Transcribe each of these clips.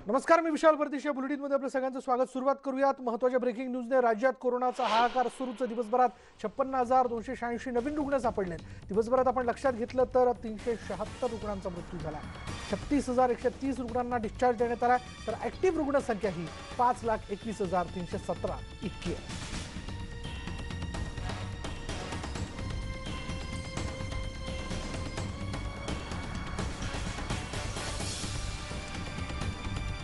नमस्कार, मी विशाल परदेशी. बुलेटिनमध्ये आपलं सगळ्यांचं स्वागत. सुरुवात करूयात महत्त्वाच्या ब्रेकिंग न्यूजने. राज्यात कोरोनाचा हाहाकार सुरूच. दिवसभरात 56,286 नवीन रुग्ण सापडले. दिवसभरात आपण लक्षात घेतलं तर 376 रुग्णांचा मृत्यू झाला. 36,130 रुग्णांना डिस्चार्ज देण्यात आला. तर ऍक्टिव्ह रुग्णसंख्या ही 5,21,317 इतकी आहे.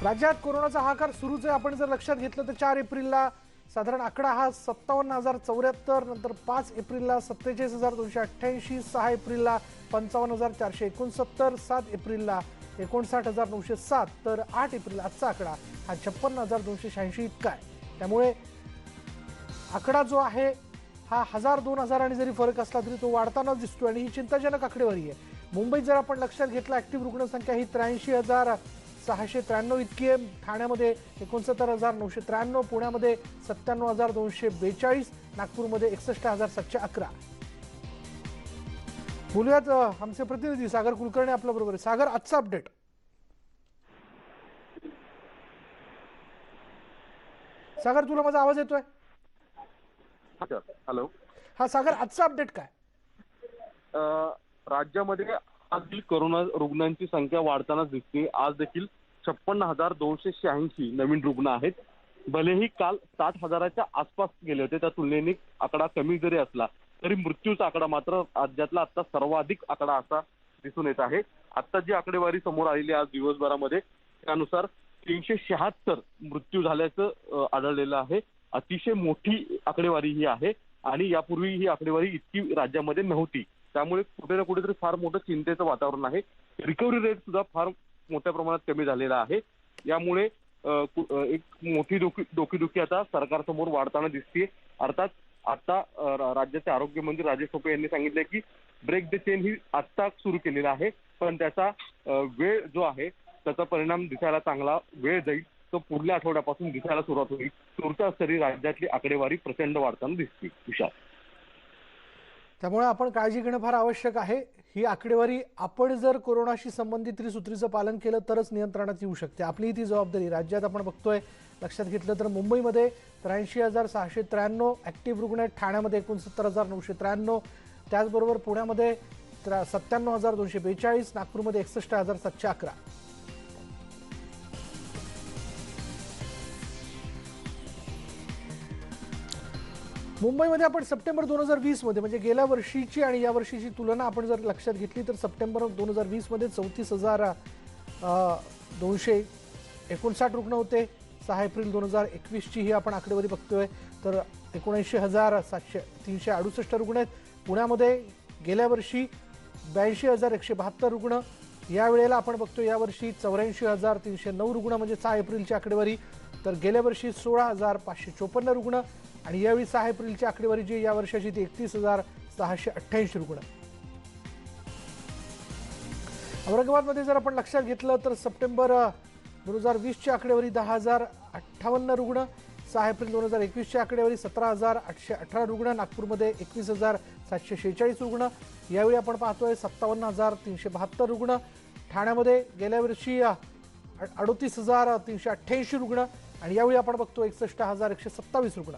राज्यात कोरोनाचा हाहाकार सुरूच आहे. आपण जर लक्षात घेतलं तर 4 एप्रिलला साधारण आकडा हा 57,074, नंतर 5 एप्रिलला 47,288, 6 एप्रिलला 55,469, 7 एप्रिलला 59,907, तर 8 एप्रिल आजचा आकडा हा 56,286 इतका आहे. त्यामुळे आकडा जो आहे हा 1,000-2,000 आणि जरी फरक असला तरी तो वाढताना दिसतोय आणि ही चिंताजनक आकडेवारी आहे. मुंबईत जर आपण लक्षात घेतलं, ऍक्टिव्ह रुग्णसंख्या ही 83,693 इतकी आहे. ठाण्यामध्ये 69,993, पुण्यामध्ये 97,242, नागपूरमध्ये 61,711. बोलूयात आमचे प्रतिनिधी सागर कुलकर्णी आपल्या बरोबर आहे. सागर, आजचा अपडेट. सागर, तुला माझा आवाज येतोय? हॅलो. हा सागर, आजचा अपडेट काय? राज्यामध्ये आज कोरोना रुग्णांची संख्या वाढताना दिसते. आज देखील 56,286 नवीन रुग्ण आहेत. भलेही काल 60,000च्या आसपास गेले होते, त्या तुलनेने आकडा कमी जरी असला तरी मृत्यूचा आकडा मात्र राज्यातला आता सर्वाधिक आकडा असा दिसून येत आहे. आता जी आकडेवारी समोर आलेली आज दिवसभरामध्ये त्यानुसार 376 मृत्यू झाल्याचं आढळलेलं आहे. अतिशय मोठी आकडेवारी ही आहे आणि यापूर्वी ही आकडेवारी इतकी राज्यामध्ये नव्हती. त्यामुळे कुठे ना कुठेतरी फार मोठं चिंतेचं वातावरण आहे. रिकव्हरी रेट सुद्धा फार मोठ्या प्रमाणात कमी झालेला आहे. यामुळे एक मोठी डोकेदुखी आता सरकारसमोर वाढताना दिसते. अर्थात आता राज्याचे आरोग्यमंत्री राजेश टोपे यांनी सांगितले की ब्रेक द चेन ही आत्ता सुरू केलेला आहे, पण त्याचा वेळ जो आहे त्याचा परिणाम दिसायला चांगला वेळ जाईल. तो पुढल्या आठवड्यापासून दिसायला सुरुवात होईल. तुर्तास तरी राज्यातली आकडेवारी प्रचंड वाढताना दिसते. विशाल, त्यामुळे आपण काळजी घेणं फार आवश्यक आहे. ही आकडेवारी आपण जर कोरोनाशी संबंधित त्रिसूत्रीचं पालन केलं तरच नियंत्रणात येऊ शकते. आपली ती जबाबदारी. राज्यात आपण बघतोय, लक्षात घेतलं तर मुंबईमध्ये 83,693 ऍक्टिव्ह रुग्ण आहेत. ठाण्यामध्ये 69,993, त्याचबरोबर पुण्यामध्ये 97,242, नागपूरमध्ये 61,711. मुंबईमध्ये आपण सप्टेंबर 2020 मध्ये, म्हणजे गेल्या वर्षीची आणि या वर्षीची तुलना आपण जर लक्षात घेतली तर सप्टेंबर 2020 मध्ये 34,259 रुग्ण होते. 6 एप्रिल 2021 ची ही आपण आकडेवारी बघतोय तर 79,368 रुग्ण आहेत. पुण्यामध्ये गेल्या वर्षी 82,172 रुग्ण. यावेळेला आपण बघतोय यावर्षी 84,309 रुग्ण, म्हणजे 6 एप्रिलची आकडेवारी. तर गेल्या वर्षी 16,554 रुग्ण आणि यावेळी 6 एप्रिलची आकडेवारी जी या वर्षाची ती 31,688 रुग्ण. औरंगाबादमध्ये जर आपण लक्षात घेतलं तर सप्टेंबर 2020 ची आकडेवारी 10,058 रुग्ण. 6 एप्रिल 2021 ची आकडेवारी 17,818 रुग्ण. नागपूरमध्ये 21,746 रुग्ण. यावेळी आपण पाहतोय 57,372 रुग्ण. ठाण्यामध्ये गेल्या वर्षी 38,388 रुग्ण आणि यावेळी आपण बघतो 61,127 रुग्ण.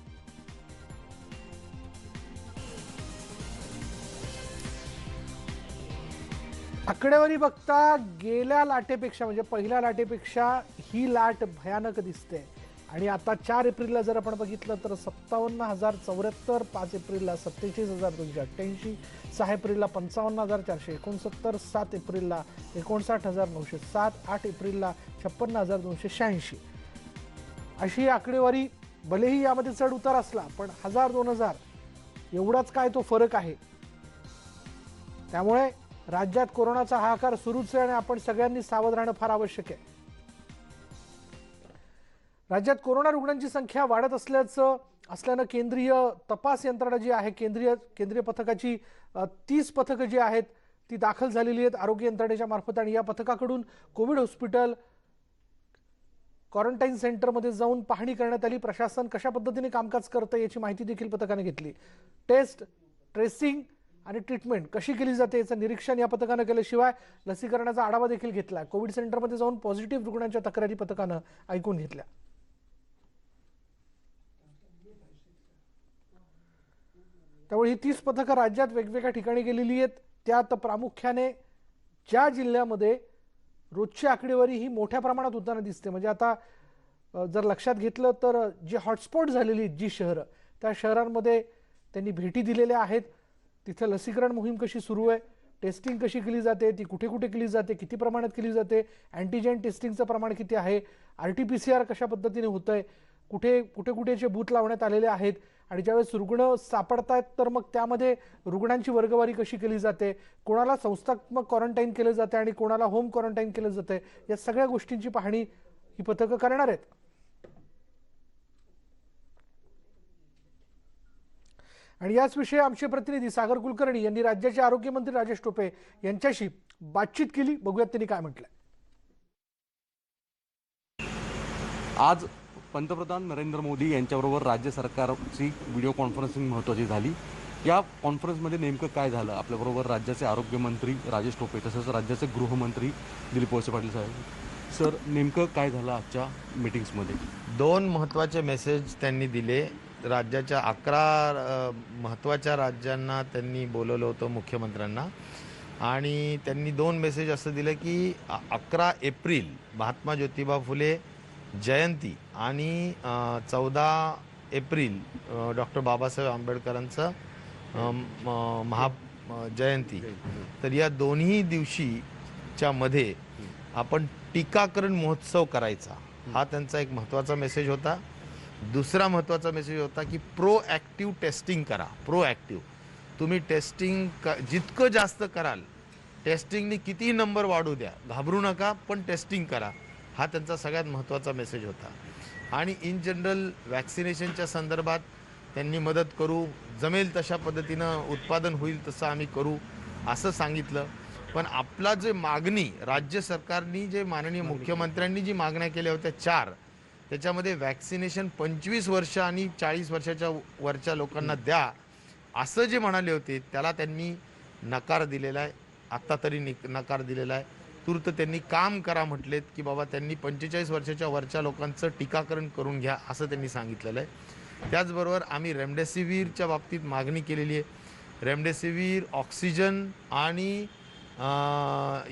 आकडेवारी बघता गेल्या लाटेपेक्षा, म्हणजे पहिल्या लाटेपेक्षा ही लाट भयानक दिसते. आणि आता 4 एप्रिलला जर आपण बघितलं तर 57,074, 5 एप्रिलला 47,288, 6 एप्रिलला 55,469, 7 एप्रिलला 59,907, 8 एप्रिलला 56,286. अशी आकडेवारी. भलेही यामध्ये चढ उतार असला पण 1,000-2,000 एवढाच काय तो फरक आहे. त्यामुळे राज्यात कोरोनाचा हाहाकार सुरूच आहे आणि आपण सगळ्यांनी सावध राहणं फार आवश्यक आहे. राज्यात कोरोना रुग्णांची संख्या वाढत असल्यानं केंद्रीय तपास यंत्रणा जी आहे, केंद्रीय पथकाची 30 पथकं जी आहेत ती दाखल झालेली आहेत आरोग्य यंत्रणेच्या मार्फत. आणि या पथकाकडून कोविड हॉस्पिटल, क्वारंटाईन सेंटरमध्ये जाऊन पाहणी करण्यात आली. प्रशासन कशा पद्धतीने कामकाज करतं याची माहिती देखील पथकाने घेतली. टेस्ट, ट्रेसिंग आणि ट्रीटमेंट कशी केली जाते याचं निरीक्षण या पथकानं केल्याशिवाय लसीकरणाचा आढावा देखील घेतला. कोविड सेंटरमध्ये जाऊन पॉझिटिव्ह रुग्णांच्या तक्रारी पथकानं ऐकून घेतल्या. त्यामुळे ही 30 पथकं राज्यात वेगवेगळ्या ठिकाणी गेलेली आहेत. त्यात प्रामुख्याने ज्या जिल्ह्यामध्ये रोजची आकडेवारी ही मोठ्या प्रमाणात होताना दिसते, म्हणजे आता जर लक्षात घेतलं तर जी हॉटस्पॉट झालेली जी शहरं, त्या शहरांमध्ये त्यांनी भेटी दिलेल्या आहेत. तिथे लसीकरण मोहीम कशी सुरू आहे, टेस्टिंग कशी केली जाते, ती कुठे कुठे केली जाते, किती प्रमाणात केली जाते, अँटीजेन टेस्टिंगचं प्रमाण किती आहे, RT-PCR कशा पद्धतीने होतं आहे, कुठे कुठे कुठेचे बूथ लावण्यात आलेले आहेत, आणि ज्यावेळेस रुग्ण सापडतायत तर मग त्यामध्ये रुग्णांची वर्गवारी कशी केली जाते, कोणाला संस्थात्मक क्वारंटाईन केलं जाते आणि कोणाला होम क्वारंटाईन केलं जाते, या सगळ्या गोष्टींची पाहणी ही पथकं करणार आहेत. आणि याच विषयी आमचे प्रतिनिधी सागर कुलकर्णी यांनी राज्याचे आरोग्यमंत्री राजेश टोपे यांच्याशी बातचीत केली. बघूयात त्यांनी काय म्हटलंय. आज पंतप्रधान नरेंद्र मोदी यांच्याबरोबर राज्य सरकारची व्हिडिओ कॉन्फरन्सिंग महत्त्वाची झाली. या कॉन्फरन्समध्ये नेमकं काय झालं, आपल्याबरोबर राज्याचे आरोग्यमंत्री राजेश टोपे तसंच राज्याचे गृहमंत्री दिलीप वळसे पाटील साहेब. सर, नेमकं काय झालं आजच्या मीटिंग्समध्ये? 2 महत्त्वाचे मेसेज त्यांनी दिले. राज्याच्या 11 महत्त्वाच्या राज्यांना त्यांनी बोलवलं होतं, मुख्यमंत्र्यांना, आणि त्यांनी 2 मेसेज असं दिलं की 11 एप्रिल महात्मा ज्योतिबा फुले जयंती आणि 14 एप्रिल डॉक्टर बाबासाहेब आंबेडकरांचं जयंती. तर या दोन्ही दिवशीच्या मध्ये आपण टीकाकरण महोत्सव करायचा, हा त्यांचा एक महत्त्वाचा मेसेज होता. दुसरा महत्त्वाचा मेसेज होता की प्रोॲक्टिव्ह टेस्टिंग करा. प्रोॲक्टिव्ह तुम्ही टेस्टिंग जितकं जास्त कराल, टेस्टिंगनी कितीही नंबर वाढू द्या, घाबरू नका, पण टेस्टिंग करा, हा त्यांचा सगळ्यात महत्त्वाचा मेसेज होता. आणि इन जनरल वॅक्सिनेशनच्या संदर्भात त्यांनी मदत करू, जमेल तशा पद्धतीनं उत्पादन होईल तसं आम्ही करू असं सांगितलं. पण आपला जे मागणी राज्य सरकारनी, जे माननीय मुख्यमंत्र्यांनी जी मागण्या केल्या होत्या 4, त्याच्यामध्ये वॅक्सिनेशन 25 वर्ष आणि 40 वर्षाच्या वरच्या लोकांना द्या असं जे म्हणाले होते त्याला त्यांनी नकार दिलेला आहे. आत्ता तरी नकार दिलेला आहे. तूर्त त्यांनी काम करा म्हटलेत की बाबा त्यांनी 45 वर्षाच्या वरच्या लोकांचं टीकाकरण करून घ्या असं त्यांनी सांगितलेलं आहे. त्याचबरोबर आम्ही रेमडेसिवीरच्या बाबतीत मागणी केलेली आहे. रेमडेसिवीर, ऑक्सिजन आणि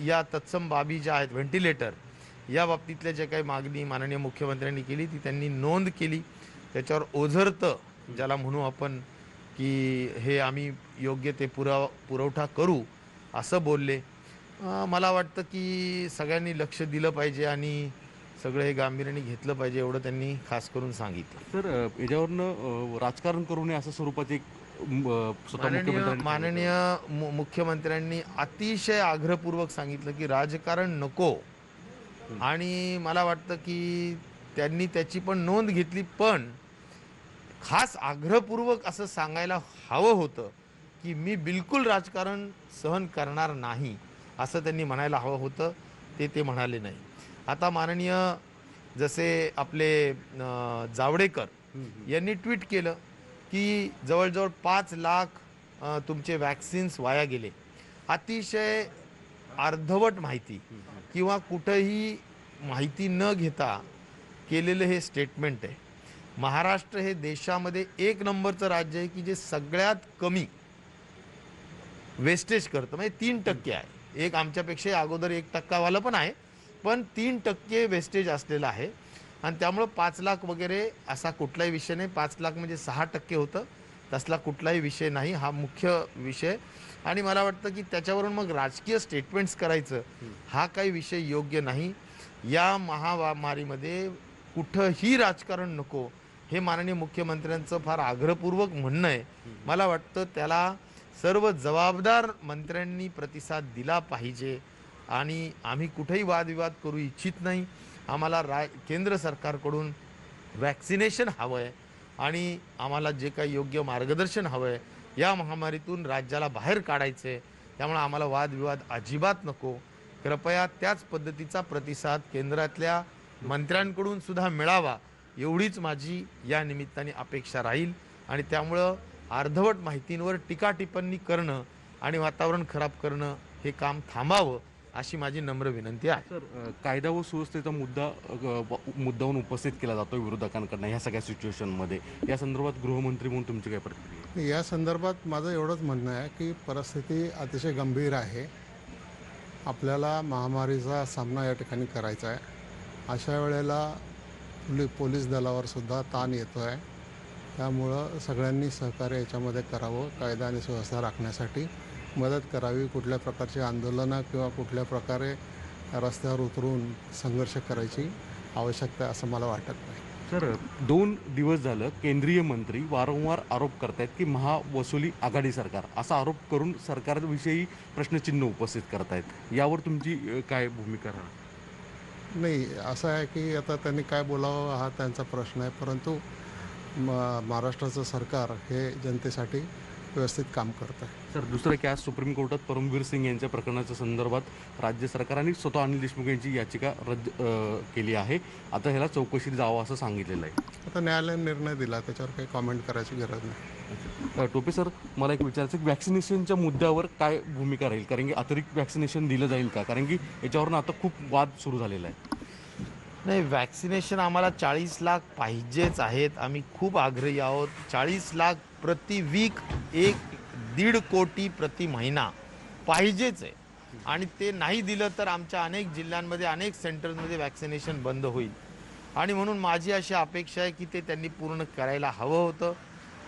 या तत्सम बाबी ज्या आहेत, व्हेंटिलेटर, या बाबतीतल्या जे काही मागणी माननीय मुख्यमंत्र्यांनी केली ती त्यांनी नोंद केली. त्याच्यावर ओझरतं ज्याला म्हणू आपण की हे आम्ही योग्य ते पुरवठा करू असं बोलले. मला वाटतं की सगळ्यांनी लक्ष दिलं पाहिजे आणि सगळं हे गांभीर्याने घेतलं पाहिजे, एवढं त्यांनी खास करून सांगितलं. सर, याच्यावरनं राजकारण करू नये असं स्वरूपाचे माननीय मुख्यमंत्र्यांनी अतिशय आग्रहपूर्वक सांगितलं की राजकारण नको. आणि मला वाटतं की त्यांनी त्याची पण नोंद घेतली, पण खास आग्रहपूर्वक असं सांगायला हवं होतं की मी बिलकुल राजकारण सहन करणार नाही असं त्यांनी म्हणायला हवं होतं. ते म्हणाले नाही. आता माननीय जसे आपले जावडेकर यांनी ट्विट केलं की जवळजवळ 5 लाख तुमचे वॅक्सिन्स वाया गेले. अतिशय अर्धवट माहिती किंवा कुठंही माहिती न घेता केलेलं हे स्टेटमेंट आहे. महाराष्ट्र हे देशामध्ये 1 नंबरचं राज्य आहे की जे सगळ्यात कमी वेस्टेज करतं, म्हणजे 3% आहे. एक आमच्यापेक्षा अगोदर 1% वालं पण आहे, पण 3% वेस्टेज असलेलं आहे. आणि त्यामुळं 5 लाख वगैरे असा कुठलाही विषय नाही. 5 लाख म्हणजे 6% होतं, तसला कुठलाही विषय नाही, हा मुख्य विषय. आणि मला वाटतं की त्याच्यावरून मग राजकीय स्टेटमेंट्स करायचं हा काही विषय योग्य नाही. या महामारीमध्ये कुठंही राजकारण नको हे माननीय मुख्यमंत्र्यांचं फार आग्रहपूर्वक म्हणणं आहे. मला वाटतं त्याला सर्व जबाबदार मंत्र्यांनी प्रतिसाद दिला पाहिजे. आणि आम्ही कुठेही वादविवाद करू इच्छित नाही. आम्हाला केंद्र सरकारकडून वॅक्सिनेशन हवं आहे आणि आम्हाला जे काही योग्य मार्गदर्शन हवं आहे, या महामारीतून राज्याला बाहेर काढायचं आहे. त्यामुळे आम्हाला वादविवाद अजिबात नको. कृपया त्याच पद्धतीचा प्रतिसाद केंद्रातल्या मंत्र्यांकडून सुद्धा मिळावा, एवढीच माझी या निमित्ताने अपेक्षा राहील. आणि त्यामुळं अर्धवट माहितींवर टीका टिप्पणी करणं आणि वातावरण खराब करणं हे काम थांबावं अशी माझी नम्र विनंती आहे. सर, कायदा व सुव्यवस्थेचा मुद्दाहून उपस्थित केला जातो विरोधकांकडनं ह्या सगळ्या सिच्युएशनमध्ये. या संदर्भात गृहमंत्री म्हणून तुमची काय प्रतिक्रिया आहे? या संदर्भात माझं एवढंच म्हणणं आहे की परिस्थिती अतिशय गंभीर आहे. आपल्याला महामारीचा सामना या ठिकाणी करायचा आहे. अशा वेळेला पोलीस दलावर सुद्धा ताण येतो आहे. त्यामुळं सगळ्यांनी सहकार्य याच्यामध्ये करावं. कायदा आणि सुव्यवस्था राखण्यासाठी मदत करावी. कुठल्या प्रकारची आंदोलनं किंवा कुठल्या प्रकारे रस्त्यावर उतरून संघर्ष करायची आवश्यकता आहे असं मला वाटत नाही. सर, 2 दिवस झालं केंद्रीय मंत्री वारंवार आरोप करतायत की महावसुली आघाडी सरकार, असा आरोप करून सरकारविषयी प्रश्नचिन्ह उपस्थित करतायत. यावर तुमची काय भूमिका राहणार? नाही, असं आहे की आता त्यांनी काय बोलावं हा त्यांचा प्रश्न आहे. परंतु महाराष्ट्राचं सरकार हे जनतेसाठी व्यवस्थित काम करतं आहे. सर, दुसरं की आज सुप्रीम कोर्टात परमवीर सिंग यांच्या प्रकरणाच्या संदर्भात राज्य सरकारने स्वतः अनिल देशमुख यांची याचिका रद्द केली आहे. आता ह्याला चौकशीत जावं असं सांगितलेलं आहे. आता न्यायालयाने निर्णय दिला, त्याच्यावर काही कॉमेंट करायची गरज नाही. टोपे सर, मला एक विचारायचं की वॅक्सिनेशनच्या मुद्द्यावर काय भूमिका राहील? कारण की अतिरिक्त वॅक्सिनेशन दिलं जाईल का? कारण की याच्यावरनं आता खूप वाद सुरू झालेला आहे. नाही, वॅक्सिनेशन आम्हाला 40 लाख पाहिजेच आहेत. आम्ही खूप आग्रही आहोत. 40 लाख प्रति वीक, 1.5 कोटी प्रति महिना पाहिजेच आहे. आणि ते नाही दिलं तर आमच्या अनेक जिल्ह्यांमध्ये, अनेक सेंटर्समध्ये वॅक्सिनेशन बंद होईल. आणि म्हणून माझी अशी अपेक्षा आहे की ते त्यांनी पूर्ण करायला हवं होतं.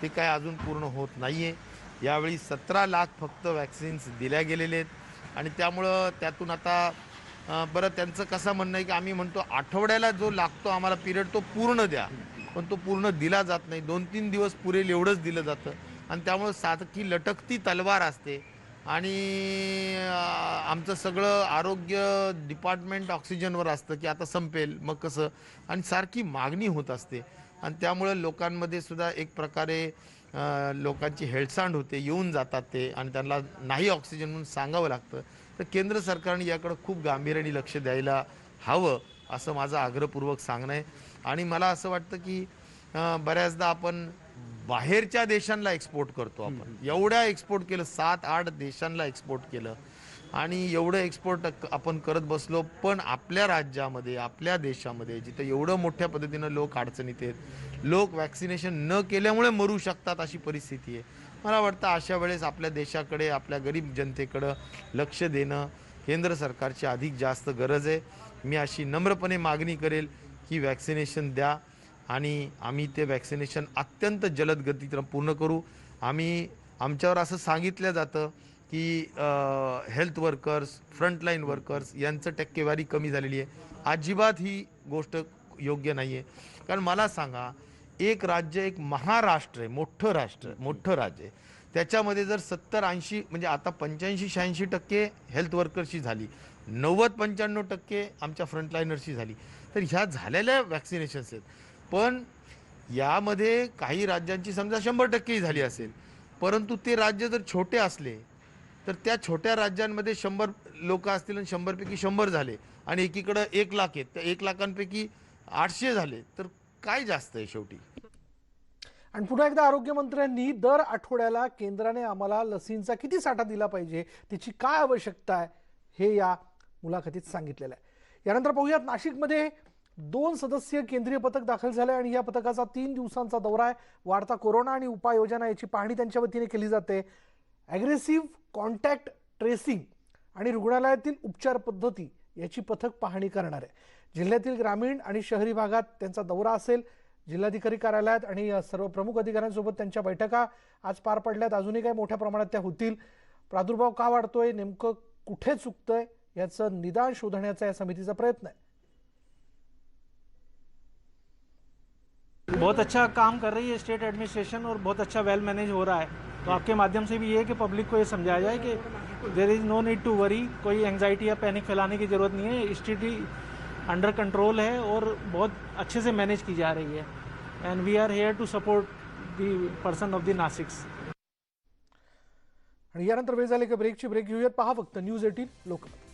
ते काय अजून पूर्ण होत नाही आहे. यावेळी 17 लाख फक्त वॅक्सिन्स दिल्या गेलेले आहेत. आणि त्यामुळं त्यातून आता बरं, त्यांचं कसं म्हणणं आहे की आम्ही म्हणतो आठवड्याला जो लागतो आम्हाला पिरियड तो पूर्ण द्या, पण तो पूर्ण दिला जात नाही. 2-3 दिवस पुरेल एवढंच दिलं जातं. आणि त्यामुळं सारखी लटकती तलवार असते. आणि आमचं सगळं आरोग्य डिपार्टमेंट ऑक्सिजनवर असतं की आता संपेल मग कसं, आणि सारखी मागणी होत असते. आणि त्यामुळं लोकांमध्ये सुद्धा एक प्रकारे लोकांची हेळसांड होते. येऊन जातात ते आणि त्यांना नाही ऑक्सिजन म्हणून सांगावं लागतं. तर केंद्र सरकारने याकडं खूप गांभीर्याने लक्ष द्यायला हवं असं माझं आग्रहपूर्वक सांगणं आहे. आणि मला असं वाटतं की बऱ्याचदा आपण बाहेरच्या देशांना एक्सपोर्ट करतो. आपण एवढ्या एक्सपोर्ट केलं, 7-8 देशांना एक्सपोर्ट केलं आणि एवढं एक्सपोर्ट आपण करत बसलो. पण आपल्या राज्यामध्ये, आपल्या देशामध्ये जिथं एवढं मोठ्या पद्धतीनं लोक अडचणीत आहेत, लोक वॅक्सिनेशन न केल्यामुळे मरू शकतात अशी परिस्थिती आहे. मला वाटतं अशा वेळेस आपल्या देशाकडे, आपल्या गरीब जनतेकडं लक्ष देणं केंद्र सरकारची अधिक जास्त गरज आहे. मी अशी नम्रपणे मागणी करेल की वॅक्सिनेशन द्या आणि आम्ही ते वॅक्सिनेशन अत्यंत जलद गतीनं पूर्ण करू. आमच्यावर असं सांगितलं जातं की हेल्थ वर्कर्स, फ्रंटलाईन वर्कर्स यांचं टक्केवारी कमी झालेली आहे. अजिबात ही गोष्ट योग्य नाही आहे. कारण मला सांगा, एक राज्य, एक महाराष्ट्र आहे, मोठं राज्य आहे. त्याच्यामध्ये जर 70-80 म्हणजे आता 85-86% हेल्थ वर्कर्सची झाली, 90-95% आमच्या फ्रंटलाईनर्सची झाली. तर ह्या झालेल्या वॅक्सिनेशन्स आहेत. पण यामध्ये काही राज्यांची समजा 100% झाली असेल, परंतु ते राज्य जर छोटे असले तर त्या छोट्या राज्यांमध्ये 100 लोक असतील आणि 100 पैकी 100 झाले आणि एकीकडं 1 लाख आहेत, त्या 1 लाखांपैकी 800 झाले, तर काय जास्त आहे शेवटी. आणि पुन्हा एकदा आरोग्यमंत्र्यांनी दर आठवड्याला केंद्राने आम्हाला लसींचा किती साठा दिला पाहिजे, त्याची काय आवश्यकता आहे, हे या मुलाखतीत सांगितलेलं आहे. यानंतर पाहूयात, नाशिकमध्ये 2 सदस्यीय केंद्रीय पथक दाखल झाले आणि या पथकाचा 3 दिवसांचा दौरा आहे. वाढता कोरोना आणि उपाययोजना याची पाहणी त्यांच्या वतीने केली जाते. ॲग्रेसिव्ह कॉन्टॅक्ट ट्रेसिंग आणि रुग्णालयातील उपचार पद्धती याची पथक पाहणी करणार आहे. जिल्ह्यातील ग्रामीण आणि शहरी भागात त्यांचा दौरा असेल. जिल्हाधिकारी कार्यालयात आणि सर्व प्रमुख अधिकाऱ्यांसोबत त्यांच्या बैठका आज पार पडल्यात. अजूनही काही मोठ्या प्रमाणात त्या होतील. प्रादुर्भाव का वाढतोय, नेमकं कुठे चुकतंय याचं निदान शोधण्याचा या समितीचा प्रयत्न आहे. बहुत अच्छा काम कर रही है स्टेट एडमिनिस्ट्रेशन और बहुत अच्छा वेल मैनेज हो रहा है. तो आपके माध्यम से भी ये है कि पब्लिक को ये समझाया जाए कि there is no need to worry, कोई एंग्जाइटी या पैनिक फैलाने की ज़रूरत नहीं है. स्ट्रिक्टली अंडर कंट्रोल है और बहुत अच्छे से मैनेज की जा रही है. And we are here to support the person of the नासिक्स. आणि यानंतर वेळ झाली की ब्रेकची ब्रेक घेऊयात. पहा फक्त न्यूज 18 लोकमत.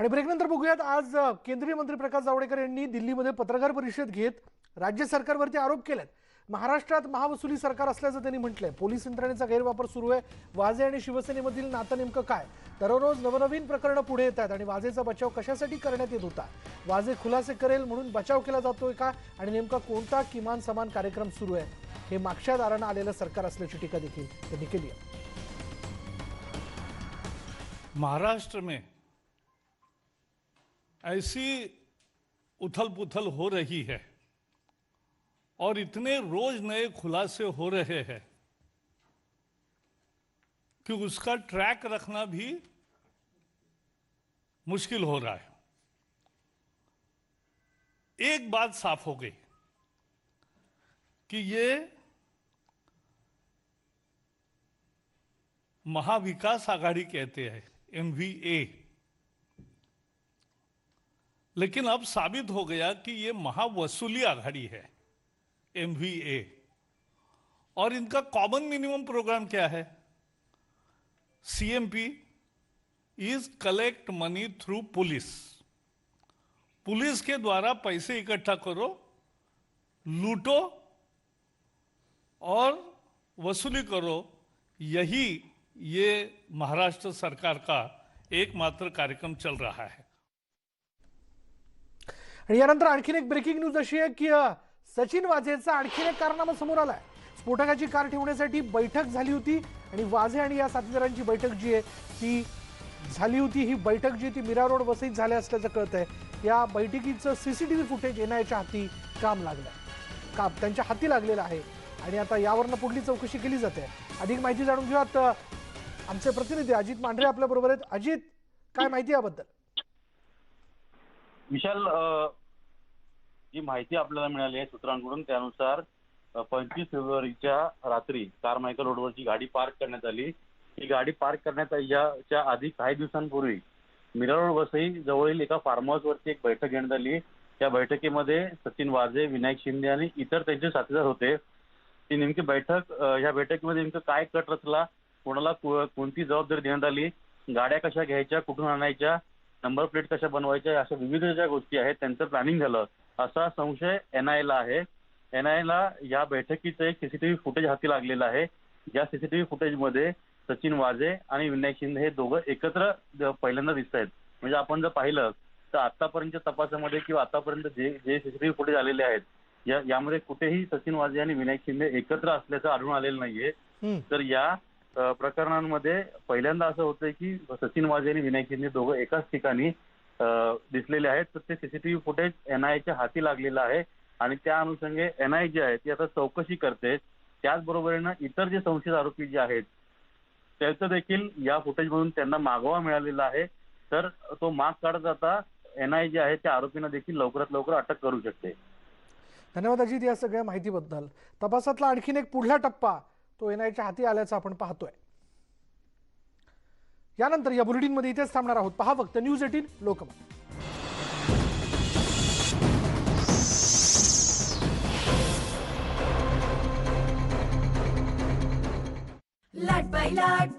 आणि ब्रेकनंतर बघूयात आज केंद्रीय मंत्री प्रकाश जावडेकर यांनी दिल्लीमध्ये पत्रकार परिषद घेत राज्य सरकारवरती आरोप केलेत. महाराष्ट्रात महावसुली सरकार असल्याचं त्यांनी म्हटलंय. पोलीस यंत्रणेचा गैरवापर सुरू आहे. वाजे आणि शिवसेनेमधील नातं नेमकं काय? दररोज नवनवीन प्रकरणं पुढे येतात आणि वाजेचा बचाव कशासाठी करण्यात येत होता? वाजे खुलासे करेल म्हणून बचाव केला जातोय का? आणि नेमका कोणता किमान समान कार्यक्रम सुरू आहे? हे मागच्या दारानं आलेलं सरकार असल्याची टीका देखील त्यांनी केली आहे. महाराष्ट्र में ऐसी उथल पुथल हो रही है और इतने रोज नए खुलासे हो रहे हैं कि उसका ट्रैक रखना भी मुश्किल हो रहा है. एक बात साफ हो गई कि ये महाविकास आघाड़ी कहते हैं, MVA, लेकिन अब साबित हो गया कि ये महावसूली आघाड़ी है, MVA. और इनका कॉमन मिनिमम प्रोग्राम क्या है? CMP is collect money through police. Police के द्वारा पैसे इकट्ठा करो, लूटो और वसूली करो. यही ये महाराष्ट्र सरकार का एकमात्र कार्यक्रम चल रहा है. आणि यानंतर आणखीन एक ब्रेकिंग न्यूज अशी आहे की सचिन वाझेचा आणखीन एक कारनामा समोर आलाय. स्फोटकाची कार ठेवण्यासाठी बैठक झाली होती आणि वाझे आणि या साथीदारांची बैठक जी आहे ती झाली होती. ही बैठक जी ती मीरा रोड वसईत झाली असल्याचं कळत आहे. या बैठकीचं CCTV फुटेज NIAच्या हाती त्यांच्या हाती लागलेलं आहे आणि आता यावरनं पुढली चौकशी केली जाते. अधिक माहिती जाणून घेऊयात. आमचे प्रतिनिधी अजित मांढरे आपल्या बरोबर आहेत. अजित, काय माहिती याबद्दल? विशाल, जी माहिती आपल्याला मिळाली आहे सूत्रांकडून त्यानुसार 25 फेब्रुवारीच्या रात्री कारमायकल रोडवरची गाडी पार्क करण्यात आली. ही गाडी पार्क करण्यात याच्या आधी काही दिवसांपूर्वी मीरा रोड वसई जवळील एका फार्म हाऊसवरती एक बैठक घेण्यात आली. त्या बैठकीमध्ये सचिन वाझे, विनायक शिंदे आणि इतर त्यांचे साथीदार होते. ती नेमकी बैठक, ह्या बैठकीमध्ये नेमकं काय कट रचला, कोणाला कोणती जबाबदारी देण्यात आली, गाड्या कशा घ्यायच्या, कुठून आणायच्या, नंबर प्लेट कशा बनवायच्या, अशा विविध ज्या गोष्टी आहेत त्यांचं प्लॅनिंग झालं असा संशय NIAला आहे. NIAला या बैठकीचं एक CCTV फुटेज हाती लागलेलं आहे. या CCTV फुटेजमध्ये सचिन वाझे आणि विनायक शिंदे हे दोघं एकत्र पहिल्यांदा दिसत आहेत. म्हणजे आपण जर पाहिलं तर आतापर्यंतच्या तपासामध्ये किंवा आतापर्यंत जे CCTV फुटेज आलेले आहेत यामध्ये कुठेही सचिन वाझे आणि विनायक शिंदे एकत्र असल्याचं आढळून आलेलं नाहीये. तर या प्रकरणांमध्ये पहिल्यांदा असं होतंय की सचिन वाझे आणि विनायक शिंदे दोघं एकाच ठिकाणी दिसलेले आहेत. तर ते CCTV फुटेज NIAच्या हाती लागलेलं आहे आणि त्या अनुषंगे NIA जी आहे ती आता चौकशी करते. त्याचबरोबरीनं इतर जे संशयित आरोपी जे आहेत त्याचं देखील या फुटेजमधून त्यांना मागोवा मिळालेला आहे. तर तो माग काढत आता NIA जे आहे त्या आरोपींना देखील लवकरात लवकर अटक करू शकते. धन्यवाद अजित या सगळ्या माहितीबद्दल. तपासातला आणखीन एक पुढला टप्पा तो NIAच्या हाती आल्याचा आपण पाहतोय. यानंतर या बुलेटिनमध्ये इथेच थांबणार आहोत. पहा फक्त News18 लोकमत. लाट बाय लाट